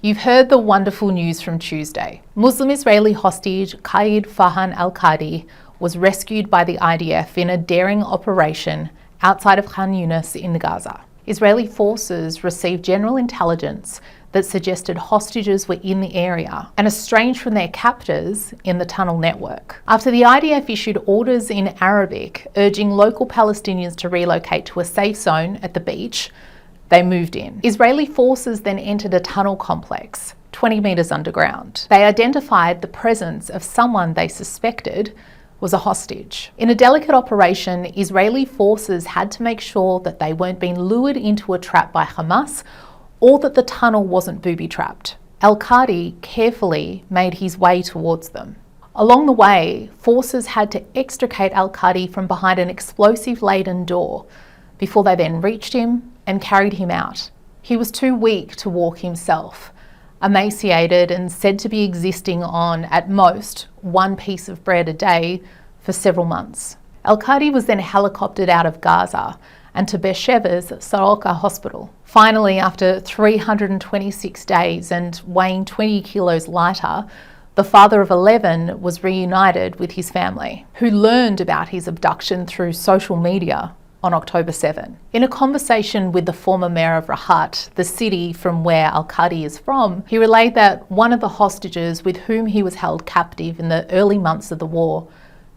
You've heard the wonderful news from Tuesday. Muslim Israeli hostage Qaid Farhan al-Qadi was rescued by the IDF in a daring operation outside of Khan Yunis in Gaza. Israeli forces received general intelligence that suggested hostages were in the area and estranged from their captors in the tunnel network. After the IDF issued orders in Arabic urging local Palestinians to relocate to a safe zone at the beach, they moved in. Israeli forces then entered a tunnel complex 20 metres underground. They identified the presence of someone they suspected was a hostage. In a delicate operation, Israeli forces had to make sure that they weren't being lured into a trap by Hamas or that the tunnel wasn't booby-trapped. Al-Qadi carefully made his way towards them. Along the way, forces had to extricate Al-Qadi from behind an explosive-laden door before they then reached him and carried him out. He was too weak to walk himself, emaciated and said to be existing on, at most, one piece of bread a day for several months. Al-Qadi was then helicoptered out of Gaza and to Beersheva's Soroka Hospital. Finally, after 326 days and weighing 20 kilos lighter, the father of 11 was reunited with his family, who learned about his abduction through social media on October 7. In a conversation with the former mayor of Rahat, the city from where Al-Qadi is from, he relayed that one of the hostages with whom he was held captive in the early months of the war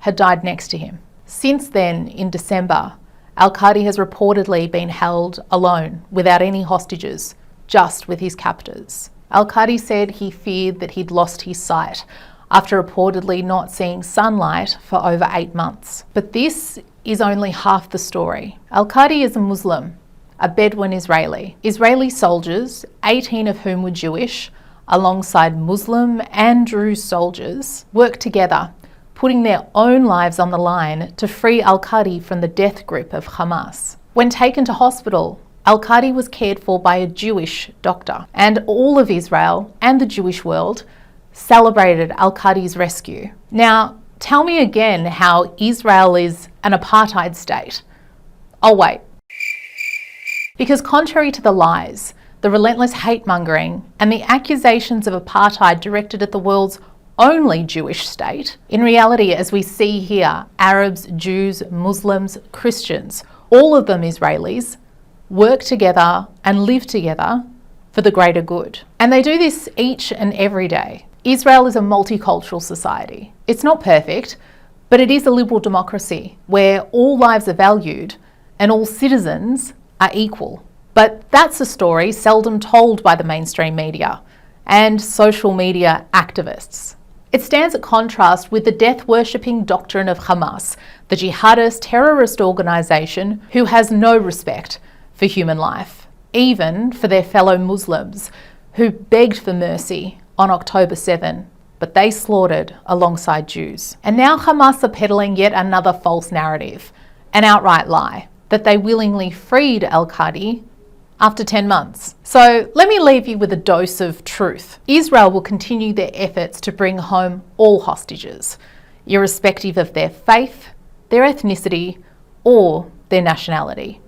had died next to him. Since then, in December, Al-Qadi has reportedly been held alone, without any hostages, just with his captors. Al-Qadi said he feared that he'd lost his sight after reportedly not seeing sunlight for over 8 months. But this is only half the story. Al-Qadi is a Muslim, a Bedouin Israeli. Israeli soldiers, 18 of whom were Jewish, alongside Muslim and Druze soldiers, worked together, putting their own lives on the line to free Al-Qadi from the death grip of Hamas. When taken to hospital, Al-Qadi was cared for by a Jewish doctor, and all of Israel and the Jewish world celebrated Al-Qadi's rescue. Now, tell me again how Israel is an apartheid state. I'll wait. Because contrary to the lies, the relentless hate-mongering, and the accusations of apartheid directed at the world's only Jewish state, in reality, as we see here, Arabs, Jews, Muslims, Christians, all of them Israelis, work together and live together for the greater good. And they do this each and every day. Israel is a multicultural society. It's not perfect, but it is a liberal democracy where all lives are valued and all citizens are equal. But that's a story seldom told by the mainstream media and social media activists. It stands at contrast with the death-worshipping doctrine of Hamas, the jihadist terrorist organisation who has no respect for human life, even for their fellow Muslims who begged for mercy on October 7, but they slaughtered alongside Jews. And now Hamas are peddling yet another false narrative, an outright lie, that they willingly freed Al-Qadi after 10 months. So let me leave you with a dose of truth. Israel will continue their efforts to bring home all hostages, irrespective of their faith, their ethnicity, or their nationality.